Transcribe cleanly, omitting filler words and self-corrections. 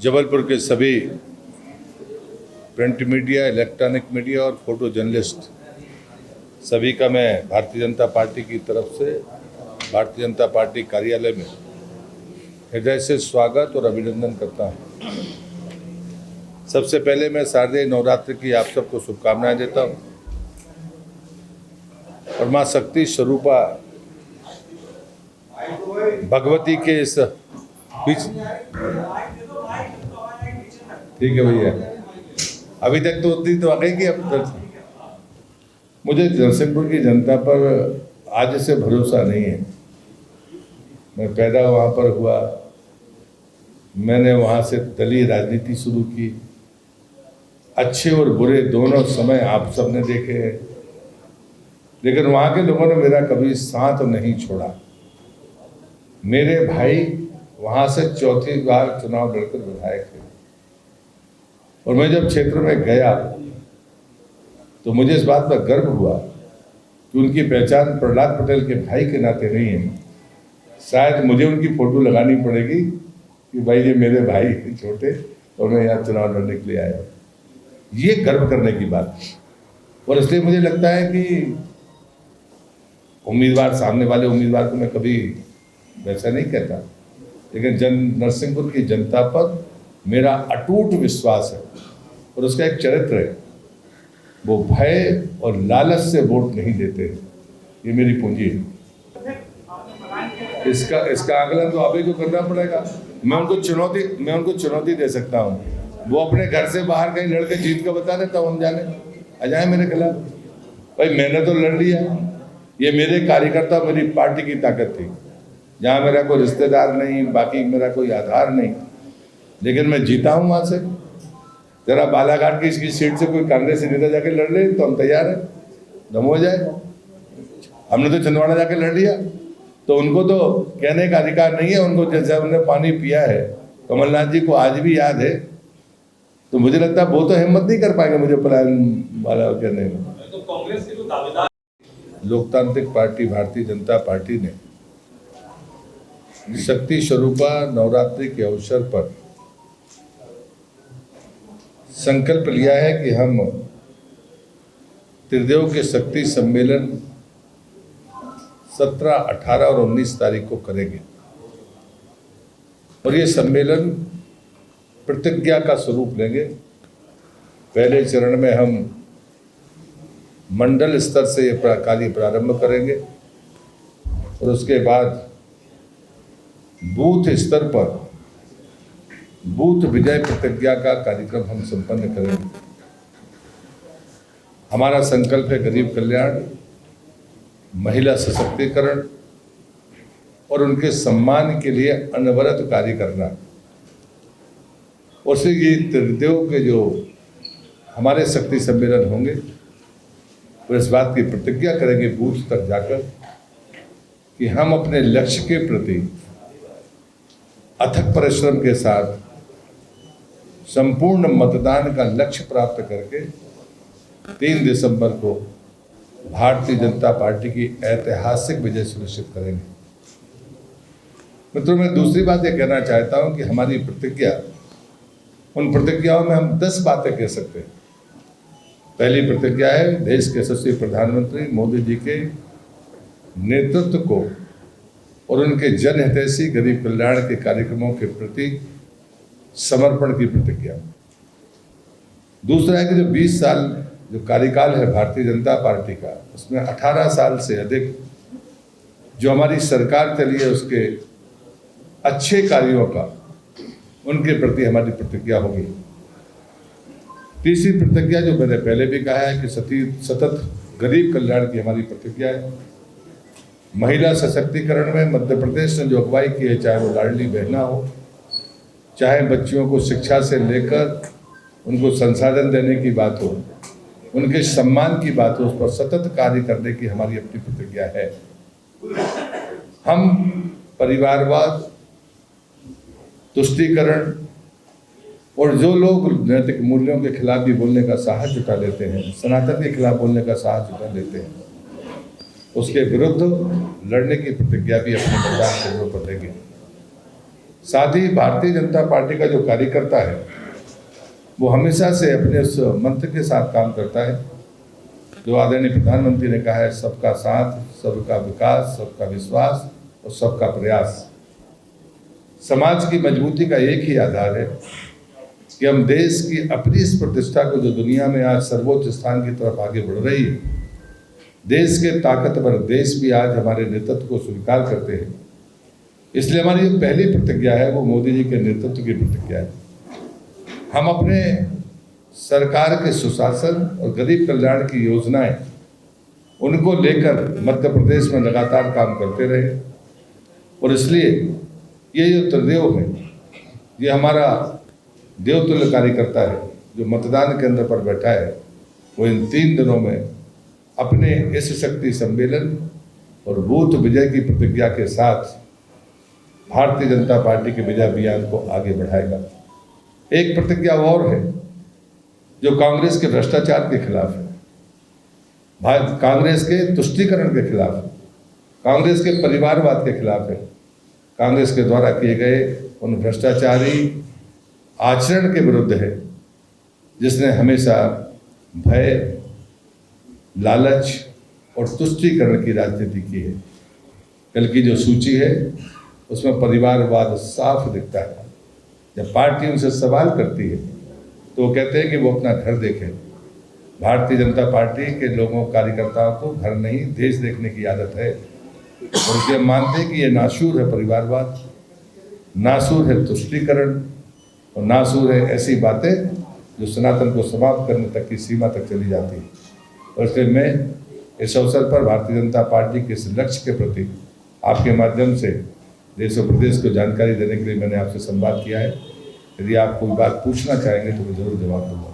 जबलपुर के सभी print media, electronic media और फोटो जर्नलिस्ट सभी का मैं भारतीय जनता पार्टी की तरफ से भारतीय जनता पार्टी कार्यालय में हृदय से स्वागत और अभिनंदन करता हूं। सबसे पहले मैं शारदीय नवरात्रि की आप सबको शुभकामनाएं देता हूं और मां शक्ति स्वरूपा भगवती के इस बीच, ठीक है भैया, अभी तक तो उतनी तो आ गई कि अब तक मुझे नरसिंहपुर की जनता पर आज से भरोसा नहीं है। मैं पैदा वहाँ पर हुआ, मैंने वहाँ से दलीय राजनीति शुरू की, अच्छे और बुरे दोनों समय आप सबने देखे हैं, लेकिन वहाँ के लोगों ने मेरा कभी साथ नहीं छोड़ा। मेरे भाई वहाँ से चौथी बार चुनाव लड़कर विधायक थे और मैं जब क्षेत्र में गया तो मुझे इस बात पर गर्व हुआ कि उनकी पहचान प्रहलाद पटेल के भाई के नाते नहीं है। शायद मुझे उनकी फोटो लगानी पड़ेगी कि भाई ये मेरे भाई छोटे और मैं यहाँ चुनाव लड़ने के लिए आया। ये गर्व करने की बात है और इसलिए मुझे लगता है कि उम्मीदवार, सामने वाले उम्मीदवार को मैं कभी वैसा नहीं कहता, लेकिन नरसिंहपुर की जनता पर मेरा अटूट विश्वास है और उसका एक चरित्र है, वो भय और लालच से वोट नहीं देते। ये मेरी पूंजी है। इसका आकलन तो आप ही को करना पड़ेगा। मैं उनको चुनौती दे सकता हूँ। वो अपने घर से बाहर कहीं लड़के जीत कर बता देता हूँ, हम जाने आ जाए मेरे खिलाफ। भाई मैंने तो लड़ लिया, ये मेरे कार्यकर्ता, मेरी पार्टी की ताकत थी। जहाँ मेरा कोई रिश्तेदार नहीं, बाकी मेरा कोई आधार नहीं, लेकिन मैं जीता हूँ वहाँ से। जरा बालाघाट की इसकी सीट से कोई कांग्रेस नेता जाके लड़ ले तो हम तैयार हैं, दम हो जाए। हमने तो छिंदवाड़ा जाके लड़ लिया, तो उनको तो कहने का अधिकार नहीं है। उनको जैसे उन्होंने पानी पिया है, कमलनाथ जी को आज भी याद है, तो मुझे लगता है वो तो हिम्मत नहीं कर पाएंगे मुझे पलायन वाला कहने में। तो कांग्रेस के जो दावेदार लोकतांत्रिक पार्टी भारतीय जनता पार्टी ने शक्ति स्वरूपा नवरात्रि के अवसर पर संकल्प लिया है कि हम त्रिदेव के शक्ति सम्मेलन 17, 18 और 19 तारीख को करेंगे और ये सम्मेलन प्रतिज्ञा का स्वरूप लेंगे। पहले चरण में हम मंडल स्तर से ये कार्य प्रारंभ करेंगे और उसके बाद बूथ स्तर पर बूथ विजय प्रतिज्ञा का कार्यक्रम हम संपन्न करेंगे। हमारा संकल्प है गरीब कल्याण, महिला सशक्तिकरण और उनके सम्मान के लिए अनवरत कार्य करना। और से ये त्रिदेव के जो हमारे शक्ति सम्मेलन होंगे वो इस बात की प्रतिज्ञा करेंगे बूथ तक जाकर कि हम अपने लक्ष्य के प्रति अथक परिश्रम के साथ संपूर्ण मतदान का लक्ष्य प्राप्त करके 3 दिसंबर को भारतीय जनता पार्टी की ऐतिहासिक विजय सुनिश्चित करेंगे। मित्रों, मैं दूसरी बात ये कहना चाहता हूं कि हमारी प्रतिज्ञा, उन प्रतिज्ञाओं में हम 10 बातें कह सकते हैं। पहली प्रतिज्ञा है देश के यशस्वी प्रधानमंत्री मोदी जी के नेतृत्व को और उनके जनहितैषी गरीब कल्याण के कार्यक्रमों के प्रति समर्पण की प्रतिज्ञा। दूसरा है कि जो 20 साल जो कार्यकाल है भारतीय जनता पार्टी का, उसमें 18 साल से अधिक जो हमारी सरकार चली है उसके अच्छे कार्यों का, उनके प्रति हमारी प्रतिज्ञा होगी। तीसरी प्रतिज्ञा जो मैंने पहले भी कहा है कि सतत गरीब कल्याण की हमारी प्रतिज्ञा है। महिला सशक्तिकरण में मध्य प्रदेश ने जो अगुवाई की है, चाहे वो लाडली बहना हो, चाहे बच्चियों को शिक्षा से लेकर उनको संसाधन देने की बात हो, उनके सम्मान की बात हो, उस पर सतत कार्य करने की हमारी अपनी प्रतिज्ञा है। हम परिवारवाद, तुष्टीकरण और जो लोग नैतिक मूल्यों के खिलाफ भी बोलने का साहस जुटा लेते हैं, सनातन के खिलाफ बोलने का साहस जुटा लेते हैं, उसके विरुद्ध लड़ने की प्रतिज्ञा भी अपने मतदान केंद्रों पर लेंगे। साथ ही भारतीय जनता पार्टी का जो कार्यकर्ता है वो हमेशा से अपने उस मंत्र के साथ काम करता है जो आदरणीय प्रधानमंत्री ने कहा है, सबका साथ, सबका विकास, सबका विश्वास और सबका प्रयास। समाज की मजबूती का एक ही आधार है कि हम देश की अपनी इस प्रतिष्ठा को, जो दुनिया में आज सर्वोच्च स्थान की तरफ आगे बढ़ रही है, देश के ताकतवर देश भी आज हमारे नेतृत्व को स्वीकार करते हैं। इसलिए हमारी जो पहली प्रतिज्ञा है वो मोदी जी के नेतृत्व की प्रतिज्ञा है। हम अपने सरकार के सुशासन और गरीब कल्याण की योजनाएं उनको लेकर मध्य प्रदेश में लगातार काम करते रहे और इसलिए ये जो त्रिदेव है, ये हमारा देवतुल्य कार्यकर्ता है जो मतदान केंद्र पर बैठा है, वो इन 3 दिनों में अपने इस शक्ति सम्मेलन और बूथ विजय की प्रतिज्ञा के साथ भारतीय जनता पार्टी के विजय अभियान को आगे बढ़ाएगा। एक प्रतिज्ञा और है जो कांग्रेस के भ्रष्टाचार के खिलाफ है, कांग्रेस के तुष्टीकरण के खिलाफ है, कांग्रेस के परिवारवाद के खिलाफ है, कांग्रेस के द्वारा किए गए उन भ्रष्टाचारी आचरण के विरुद्ध है जिसने हमेशा भय, लालच और तुष्टीकरण की राजनीति की है। कल की जो सूची है उसमें परिवारवाद साफ दिखता है। जब पार्टी उनसे सवाल करती है तो वो कहते हैं कि वो अपना घर देखें। भारतीय जनता पार्टी के लोगों, कार्यकर्ताओं को घर नहीं देश देखने की आदत है और इसलिए मानते हैं कि ये नासूर है परिवारवाद, नासूर है तुष्टीकरण और नासूर है ऐसी बातें जो सनातन को समाप्त करने तक की सीमा तक चली जाती है। और इसलिए मैं इस अवसर पर भारतीय जनता पार्टी के इस लक्ष्य के प्रति आपके माध्यम से देश और प्रदेश को जानकारी देने के लिए मैंने आपसे संवाद किया है। यदि आप कोई बात पूछना चाहेंगे तो मैं जरूर जवाब दूंगा।